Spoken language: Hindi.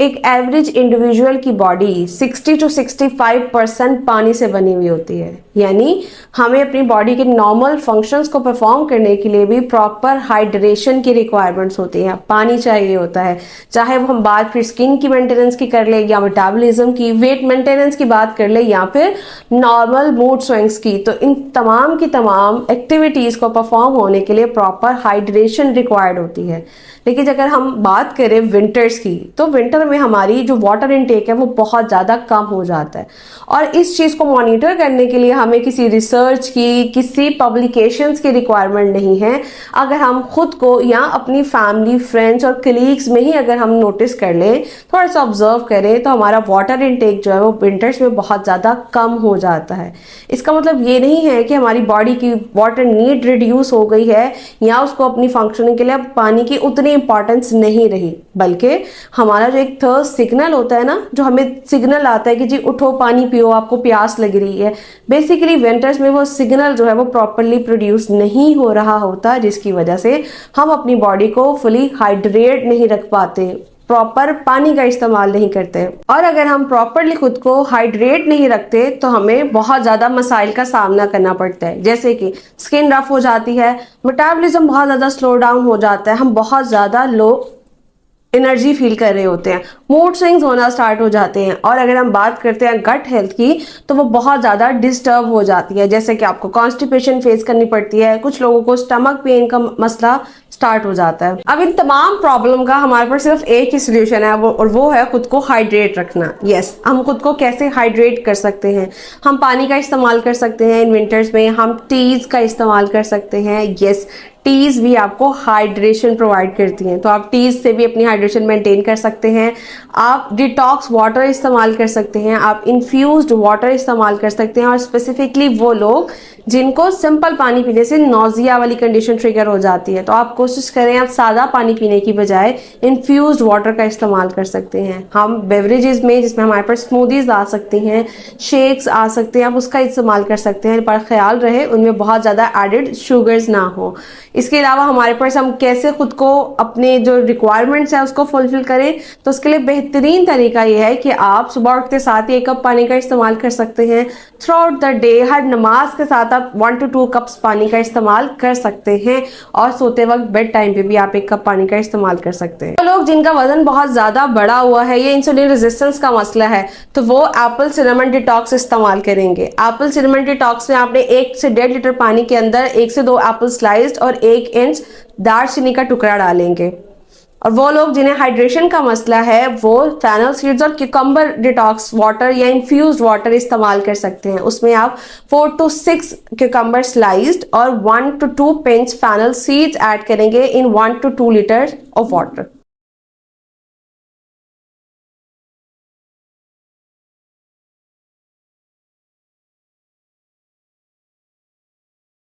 एक एवरेज इंडिविजुअल की बॉडी 60 to 65% पानी से बनी हुई होती है, यानी हमें अपनी बॉडी के नॉर्मल फंक्शंस को परफॉर्म करने के लिए भी प्रॉपर हाइड्रेशन की रिक्वायरमेंट्स होती है, पानी चाहिए होता है। चाहे वो हम बात फिर स्किन की मेंटेनेंस की कर ले, या मेटाबॉलिज्म की, वेट मेंटेनेंस की बात कर ले, या फिर नॉर्मल मूड स्विंग्स की, तो इन तमाम की तमाम एक्टिविटीज को परफॉर्म होने के लिए प्रॉपर हाइड्रेशन रिक्वायर्ड होती है। लेकिन अगर हम बात करें विंटर्स की, तो विंटर में हमारी जो वाटर इनटेक है वो बहुत ज़्यादा कम हो जाता है, और इस चीज़ को मॉनिटर करने के लिए हमें किसी रिसर्च की, किसी पब्लिकेशंस की रिक्वायरमेंट नहीं है। अगर हम खुद को या अपनी फैमिली, फ्रेंड्स और कलीग्स में ही अगर हम नोटिस कर लें, थोड़ा सा ऑब्जर्व करें, तो हमारा वाटर इनटेक जो है वो विंटर्स में बहुत ज़्यादा कम हो जाता है। इसका मतलब ये नहीं है कि हमारी बॉडी की वाटर नीड रिड्यूस हो गई है, या उसको अपनी फंक्शनिंग के लिए पानी की उतनी इंपॉर्टेंस नहीं रही, बल्कि हमारा जो एक थर्स्ट सिग्नल होता है ना, जो हमें सिग्नल आता है कि जी उठो पानी पियो, आपको प्यास लग रही है, बेसिकली विंटर्स में वो सिग्नल जो है वो प्रॉपरली प्रोड्यूस नहीं हो रहा होता, जिसकी वजह से हम अपनी बॉडी को फुली हाइड्रेट नहीं रख पाते, प्रॉपर पानी का इस्तेमाल नहीं करते। और अगर हम प्रॉपरली खुद को हाइड्रेट नहीं रखते तो हमें बहुत ज़्यादा मसाइल का सामना करना पड़ता है, जैसे कि स्किन रफ हो जाती है, मेटाबॉलिज्म बहुत ज़्यादा स्लो डाउन हो जाता है, हम बहुत ज़्यादा लो एनर्जी फील कर रहे होते हैं, मूड स्विंग्स होना स्टार्ट हो जाते हैं। और अगर हम बात करते हैं गट हेल्थ की, तो वो बहुत ज़्यादा डिस्टर्ब हो जाती है, जैसे कि आपको कॉन्स्टिपेशन फेस करनी पड़ती है, कुछ लोगों को स्टमक पेन का मसला स्टार्ट हो जाता है। अब इन तमाम प्रॉब्लम का हमारे पास सिर्फ एक ही सोल्यूशन है, और वो है खुद को हाइड्रेट रखना। यस, हम खुद को कैसे हाइड्रेट कर सकते हैं? हम पानी का इस्तेमाल कर सकते हैं इन विंटर्स में, हम टीज का इस्तेमाल कर सकते हैं। यस, टीज भी आपको हाइड्रेशन प्रोवाइड करती हैं, तो आप टीज से भी अपनी हाइड्रेशन मेंटेन कर सकते हैं। आप डिटॉक्स वाटर इस्तेमाल कर सकते हैं, आप इन्फ्यूज्ड वाटर इस्तेमाल कर सकते हैं। और स्पेसिफिकली वो लोग जिनको सिंपल पानी पीने से नोजिया वाली कंडीशन ट्रिगर हो जाती है, तो आप कोशिश करें आप सादा पानी पीने की बजाय इन्फ्यूज्ड वाटर का इस्तेमाल कर सकते हैं। हम बेवरेजेस में, जिसमें हमारे पास स्मूदीज आ सकती हैं, शेक्स आ सकते हैं, आप उसका इस्तेमाल कर सकते हैं, पर ख्याल रहे उनमें बहुत ज़्यादा एडेड शुगर्स ना हो। इसके अलावा हमारे पास हम कैसे खुद को अपने जो रिक्वायरमेंट्स है उसको फुलफिल करें, तो उसके लिए बेहतरीन तरीका ये है कि आप सुबह उठते साथ ही 1 कप पानी का इस्तेमाल कर सकते हैं। थ्रू आउट द डे, हर नमाज के साथ आप 1 to 2 कप्स पानी का इस्तेमाल कर सकते हैं, और सोते वक्त बेड टाइम पे भी आप 1 कप पानी का इस्तेमाल कर सकते हैं। तो लोग जिनका वजन बहुत ज्यादा बढ़ा हुआ है, ये इंसुलिन रेजिस्टेंस का मसला है, तो वो एप्पल सिनेमन डिटॉक्स इस्तेमाल करेंगे। एप्पल सिनेमन डिटॉक्स में आपने 1 से 1.5 लीटर पानी के अंदर 1 से 2 एप्पल स्लाइस्ड और 1 इंच दालचीनी का टुकड़ा डालेंगे। और वो लोग जिन्हें हाइड्रेशन का मसला है, वो फैनल सीड्स और क्यूकम्बर डिटॉक्स वाटर या इन्फ्यूज्ड वाटर इस्तेमाल कर सकते हैं। उसमें आप 4 to 6 क्यूकम्बर स्लाइस्ड और 1 to 2 पिंच फैनल सीड्स ऐड करेंगे इन 1 to 2 लीटर ऑफ वाटर।